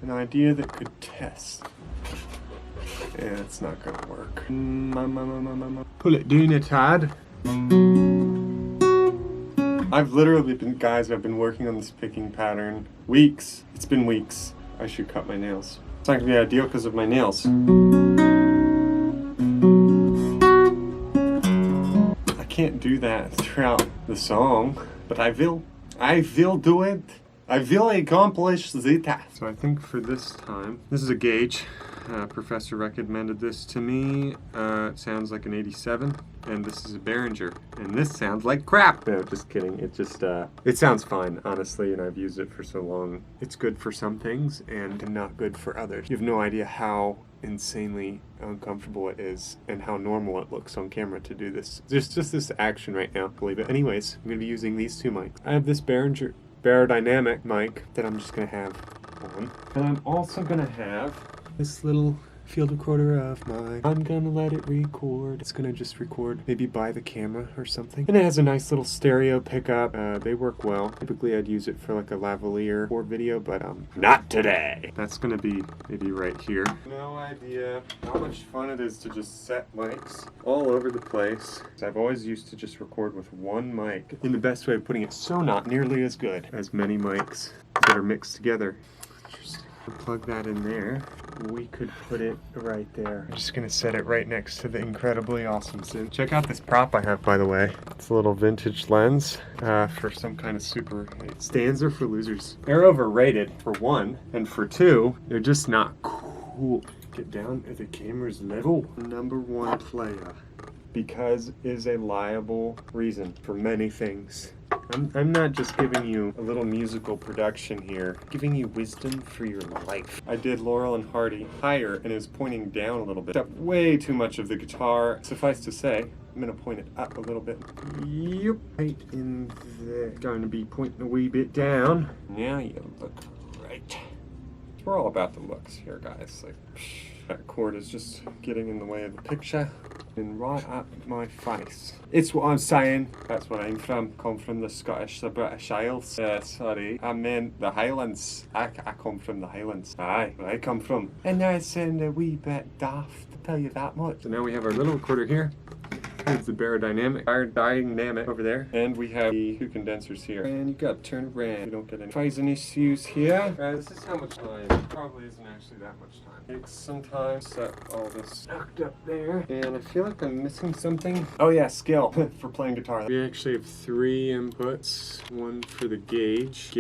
An idea that could test. Yeah, it's not gonna work. Pull it down a tad. I've literally been, guys, I've been working on this picking pattern weeks. It's been weeks. I should cut my nails. It's not gonna be ideal because of my nails. I can't do that throughout the song, but I will. I will do it. I will accomplish the task. So I think for this time, this is a gauge. Professor recommended this to me. It sounds like an 87, and this is a Behringer, and this sounds like crap. No, just kidding. It just, it sounds fine, honestly, and I've used it for so long. It's good for some things and not good for others. You have no idea how insanely uncomfortable it is and how normal it looks on camera to do this. There's just this action right now, believe it. Anyways, I'm gonna be using these two mics. I have this Behringer Beyerdynamic mic that I'm just gonna have on, and I'm also gonna have this little field recorder of mine. I'm gonna let it record. It's gonna just record maybe by the camera or something. And it has a nice little stereo pickup. They work well. Typically I'd use it for like a lavalier or video, but not today. That's gonna be maybe right here. No idea how much fun it is to just set mics all over the place. I've always used to just record with one mic. In the best way of putting it, so not nearly as good as many mics that are mixed together. Interesting. Plug that in there. We could put it right there. I'm just gonna set it right next to the incredibly awesome Zoom. Check out this prop I have, by the way. It's a little vintage lens for some kind of super. Stands are for losers. They're overrated, for one, and for two, they're just not cool. Get down at the camera's level. Number one player. Because is a liable reason for many things. I'm not just giving you a little musical production here, I'm giving you wisdom for your life. I did Laurel and Hardy higher and it was pointing down a little bit. Up way too much of the guitar. Suffice to say, I'm gonna point it up a little bit. Yep, right in there. Going to be pointing a wee bit down. Now you look right. We're all about the looks here, guys. Like, that cord is just getting in the way of the picture. And right up my face. It's what I'm saying. That's where I'm from. Come from the Scottish, the British Isles. Sorry, I meant the Highlands. I come from the Highlands. Aye, where I come from. And that sound a wee bit daft, to tell you that much. So now we have our little recorder here. Here's the Beyerdynamic over there. And we have the two condensers here. And you gotta turn around. You don't get any phasing issues here. This is how much time. Probably isn't actually that much time. Takes some time to set all this knocked up there. And I feel like I'm missing something. Oh yeah, skill for playing guitar. We actually have three inputs. One for the gauge.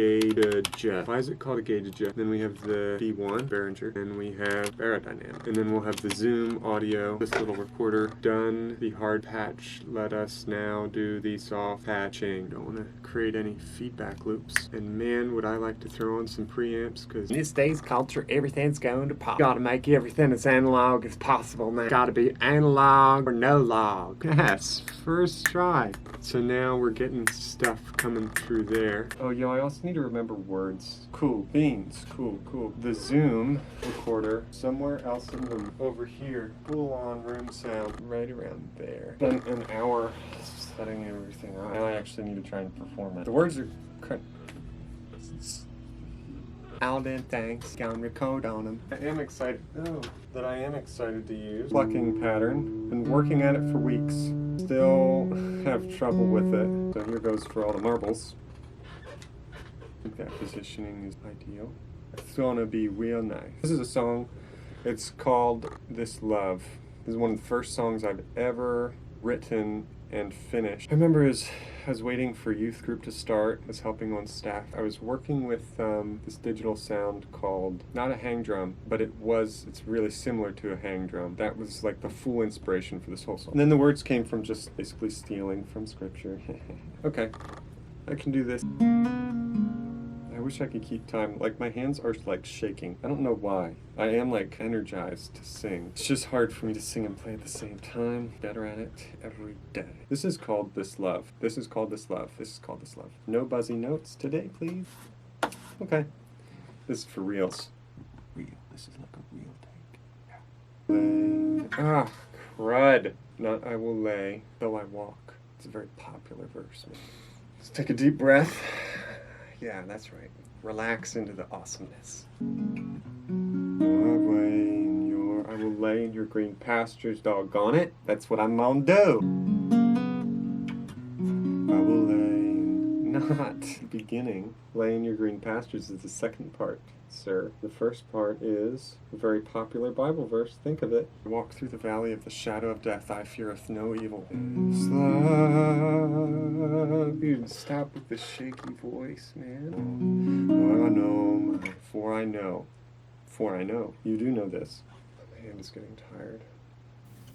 Why is it called a gauge? Then we have the B1, Behringer. And we have Beyerdynamic. And then we'll have the Zoom audio. This little recorder done. The hard patch. Let us now do the soft patching. Don't want to create any feedback loops. And man, would I like to throw on some preamps, because in this day's culture, everything's going to pop. Gotta make everything as analog as possible now. Gotta be analog or no log. Yes, first try. So now we're getting stuff coming through there. Oh, yo, I also need to remember words. Cool. Beans. Cool, cool. The Zoom recorder somewhere else in the room. Over here. Full on room sound right around there. Spent an hour setting everything up. Now I actually need to try and perform it. The words are kind Alden, thanks. Gonna record on them. I am excited to use plucking pattern. Been working at it for weeks. Still have trouble with it. So here goes for all the marbles. I think that positioning is ideal. It's gonna be real nice. This is a song. It's called This Love. This is one of the first songs I've ever written and finished. I remember as I was waiting for youth group to start, I was helping on staff. I was working with this digital sound called, not a hang drum, but it's really similar to a hang drum. That was like the full inspiration for this whole song. And then the words came from just basically stealing from scripture. Okay, I can do this. I wish I could keep time. Like, my hands are like shaking. I don't know why. I am like energized to sing. It's just hard for me to sing and play at the same time. Better at it every day. This is called This Love. This is called This Love. This is called This Love. No buzzy notes today, please. Okay. This is for reals. Real. This is like a real take. Yeah. Ah, crud. Not I will lay, though I walk. It's a very popular verse. Let's take a deep breath. Yeah, that's right. relax into the awesomeness. I will lay in your green pastures, doggone it. That's what I'm gonna do. I will lay, not the beginning. Lay in your green pastures is the second part, sir. The first part is a very popular Bible verse. Think of it. Walk through the valley of the shadow of death, I feareth no evil. Dude, stop with the shaky voice, man. For I know. You do know this. My hand is getting tired.